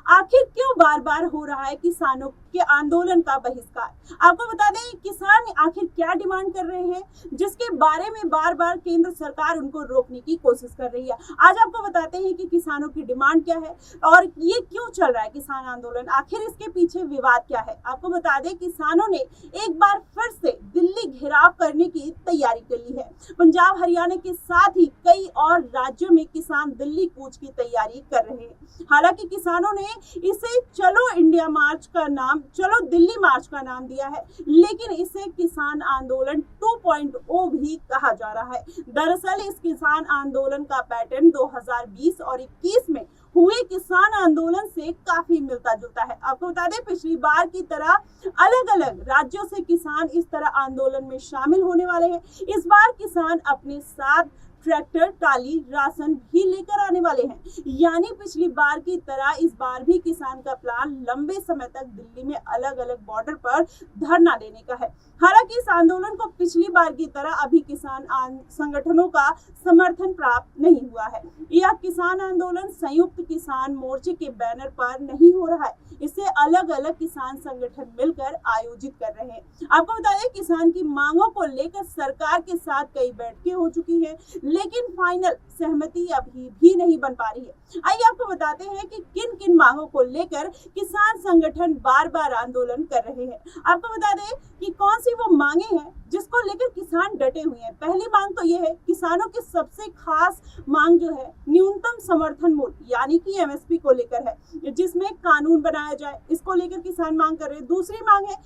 आखिर क्यों बार बार हो रहा है किसानों के आंदोलन का बहिष्कार? आपको बता दें किसान आखिर क्या डिमांड कर रहे हैं, जिसके बारे में बार बार केंद्र सरकार उनको रोकने की कोशिश कर रही है। आज आपको बताते हैं कि किसानों की डिमांड क्या है और ये क्यों चल रहा है किसान आंदोलन, आखिर इसके पीछे विवाद क्या है। आपको बता दें किसानों ने एक बार फिर से दिल्ली घेराव करने की तैयारी कर ली है। पंजाब हरियाणा के साथ ही कई और राज्यों में किसान दिल्ली कूच की तैयारी कर रहे हैं। हालांकि किसानों ने इसे चलो इंडिया मार्च का नाम, चलो दिल्ली मार्च का नाम दिया है, लेकिन इसे किसान आंदोलन 2.0 भी कहा जा रहा है। दरअसल इस किसान आंदोलन का पैटर्न 2020 और 21 में हुए किसान आंदोलन से काफी मिलता जुलता है। आपको बता दें पिछली बार की तरह अलग अलग राज्यों से किसान इस तरह आंदोलन में शामिल होने वाले हैं। इस बार किसान अपने साथ ट्रैक्टर, टाली, राशन भी लेकर आने वाले हैं। यानी पिछली बार की तरह इस बार भी किसान का प्लान लंबे समय तक दिल्ली में अलग अलग बॉर्डर पर धरना देने का है। हालांकि इस आंदोलन को पिछली बार की तरह अभी किसान संगठनों का समर्थन प्राप्त नहीं हुआ है। यह किसान आंदोलन संयुक्त किसान मोर्चे के बैनर पर नहीं हो रहा है, इसे अलग अलग किसान संगठन मिलकर आयोजित कर रहे हैं। आपको बता दें किसान की मांगों को लेकर सरकार के साथ कई बैठकें हो चुकी है, लेकिन फाइनल सहमति अभी भी नहीं बन पा रही है। आइए आपको बताते हैं कि किन किन मांगों को लेकर किसान संगठन बार बार आंदोलन कर रहे हैं। आपको बता दें कि कौन सी वो मांगे हैं जिसको लेकर किसान डटे हुए हैं। पहली मांग तो ये है, किसानों की सबसे खास मांग जो है न्यूनतम समर्थन मूल्य यानी कि एमएसपी को लेकर है, जिसमें कानून बनाया जाए, इसको लेकर किसान मांग कर रहे हैं। दूसरी मांग है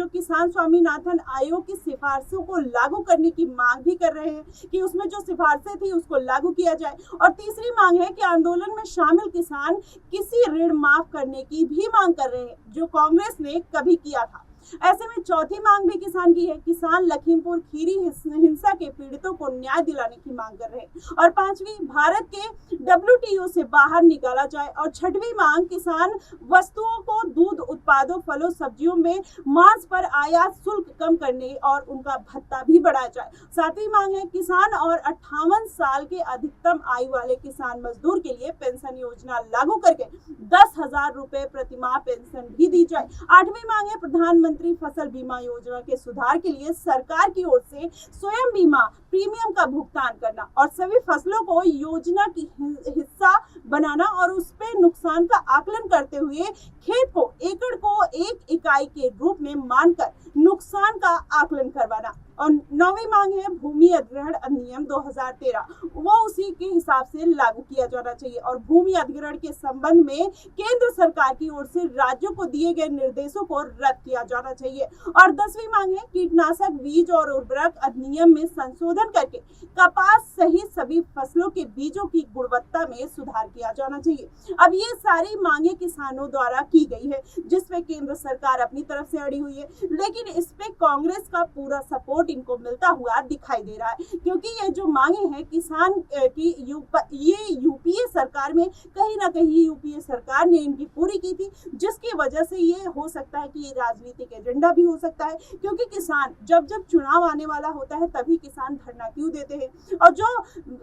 किसान स्वामीनाथन आयोग की सिफारिशों को लागू करने की मांग भी कर रहे हैं कि उसमें जो सिफारिशें थी उसको लागू किया जाए। और तीसरी मांग है कि आंदोलन में शामिल किसान किसी ऋण माफ करने की भी मांग कर रहे हैं, जो कांग्रेस ने कभी किया था। ऐसे में चौथी मांग भी किसान की है, किसान लखीमपुर खीरी हिंसा के पीड़ितों को न्याय दिलाने की मांग कर रहे हैं। और पांचवी, भारत के WTO से बाहर निकाला जाए। और छठवीं मांग, किसान वस्तुओं को दूध उत्पादों, फलों, सब्जियों में मांस पर आयात शुल्क कम करने और उनका भत्ता भी बढ़ाया जाए। सातवीं मांग है, किसान और 58 साल के अधिकतम आयु वाले किसान मजदूर के लिए पेंशन योजना लागू करके 10,000 रुपए प्रतिमाह पेंशन भी दी जाए। आठवीं मांग है, प्रधानमंत्री फसल बीमा योजना के सुधार के लिए सरकार की ओर से स्वयं बीमा प्रीमियम का भुगतान करना और सभी फसलों को योजना की हिस्सा बनाना और उस पे नुकसान का आकलन करते हुए खेत को एकड़ को 1 इकाई के रूप में मानकर नुकसान का आकलन करवाना। और नौवीं मांग है, भूमि अधिग्रहण अधिनियम 2013 वो उसी के हिसाब से लागू किया जाना चाहिए और भूमि अधिग्रहण के संबंध में केंद्र सरकार की ओर से राज्यों को दिए गए निर्देशों को रद्द किया जाना चाहिए। और 10वीं मांग है, कीटनाशक, बीज और उर्वरक अधिनियम में संशोधन करके कपास सहित सभी फसलों के बीजों की गुणवत्ता में सुधार किया जाना चाहिए। अब ये सारी मांगे किसानों द्वारा की गई है, जिसपे केंद्र सरकार अपनी तरफ से अड़ी हुई है, लेकिन इस पे कांग्रेस का पूरा सपोर्ट इनको मिलता हुआ दिखाई दे रहा है, क्योंकि ये जो मांगे हैं किसान की ये यूपीए सरकार में कहीं ना कहीं यूपीए सरकार ने इनकी पूरी की थी, जिसकी वजह से ये हो सकता है कि ये राजनीतिक एजेंडा भी हो सकता है। क्योंकि किसान जब चुनाव आने वाला होता है तभी किसान धरना क्यों देते हैं, और जो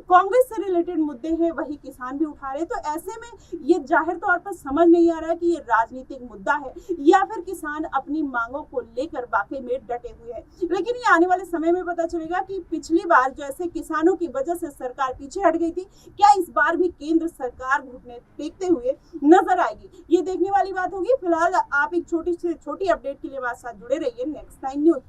कांग्रेस से रिलेटेड मुद्दे हैं वही किसान भी उठा रहे हैं। तो ऐसे में ये जाहिर तौर पर समझ नहीं आ रहा है कि ये राजनीतिक मुद्दा है या फिर किसान अपनी मांगों को लेकर वाकई में डटे हुए हैं। लेकिन ये आने वाले समय में पता चलेगा कि पिछली बार जैसे किसानों की वजह से सरकार पीछे हट गई थी, क्या इस बार भी केंद्र सरकार घुटने टेकते हुए नजर आएगी, ये देखने वाली बात होगी। फिलहाल आप एक छोटी अपडेट के लिए हमारे साथ जुड़े रहिए नेक्स्ट 9 न्यूज।